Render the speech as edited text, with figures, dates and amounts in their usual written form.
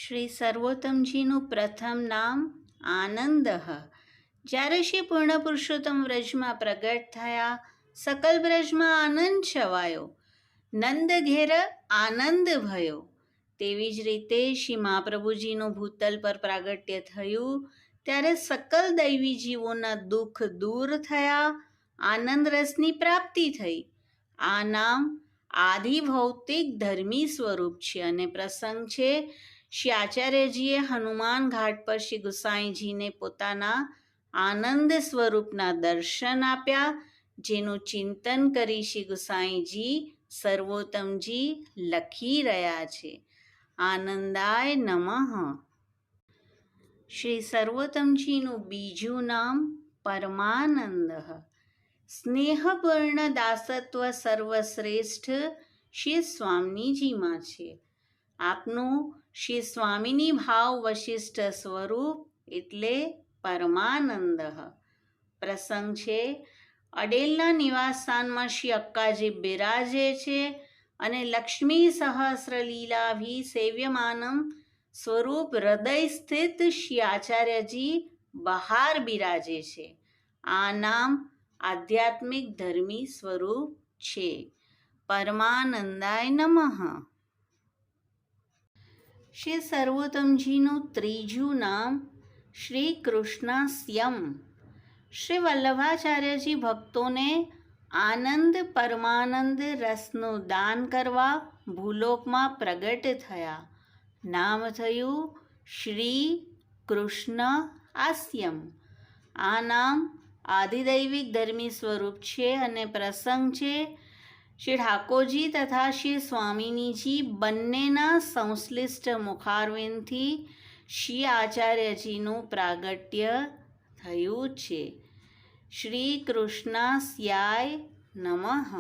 શ્રી સર્વોત્તમજીનું પ્રથમ નામ આનંદ. જ્યારે શ્રી પૂર્ણ પુરુષોત્તમ વ્રજમાં પ્રગટ થયા, સકલ બ્રજમાં આનંદ છવાયો, નંદ ઘેર આનંદ ભયો. તેવી જ રીતે શ્રી મહાપ્રભુજીનું ભૂતલ પર પ્રાગટ્ય થયું ત્યારે સકલ દૈવી જીવોના દુઃખ દૂર થયા, આનંદ રસની પ્રાપ્તિ થઈ. આ નામ આદિ ભૌતિક ધર્મી સ્વરૂપ છે અને પ્રસંગ છે શ્રી આચાર્યજીએ હનુમાન ઘાટ પર શ્રી ગુસાઈજીને પોતાના આનંદ સ્વરૂપના દર્શન આપ્યા, જેનું ચિંતન કરી શ્રી ગુસાઈજી સર્વોત્તમજી લખી રહ્યા છે. આનંદાય નમઃ. શ્રી સર્વોત્તમજીનું બીજું નામ પરમાનંદ. સ્નેહપૂર્ણ દાસત્વ સર્વશ્રેષ્ઠ શ્રી સ્વામીજીમાં છે. આપનું શ્રી સ્વામિની ભાવ વશિષ્ઠ સ્વરૂપ એટલે પરમાનંદ. પ્રસંગ છે અડેલના નિવાસસ્થાનમાં શ્રી અક્કાજી બિરાજે છે અને લક્ષ્મી સહસ્ર લીલાભી સેવ્યમાનમ સ્વરૂપ હૃદય સ્થિત શ્રી આચાર્યજી બહાર બિરાજે છે. આ નામ આધ્યાત્મિક ધર્મી સ્વરૂપ છે. પરમાનંદાય નમઃ. શ્રી સર્વોત્તમજીનું ત્રીજું નામ શ્રી કૃષ્ણસ્યમ. શ્રી વલ્લભાચાર્યજી ભક્તોને આનંદ પરમાનંદ રસનું દાન કરવા ભૂલોકમાં પ્રગટ થયા. નામ થયું શ્રી કૃષ્ણ આસ્યમ. આ નામ આધિદૈવિક ધર્મી સ્વરૂપ છે અને પ્રસંગ છે શ્રી ઠાકોરજી તથા શ્રી સ્વામિનીજી બંનેના સંશ્લિષ્ટ મુખારવિંદથી શ્રી આચાર્યજીનું પ્રાગટ્ય થયું છે. શ્રી કૃષ્ણાસ્યાય નમઃ.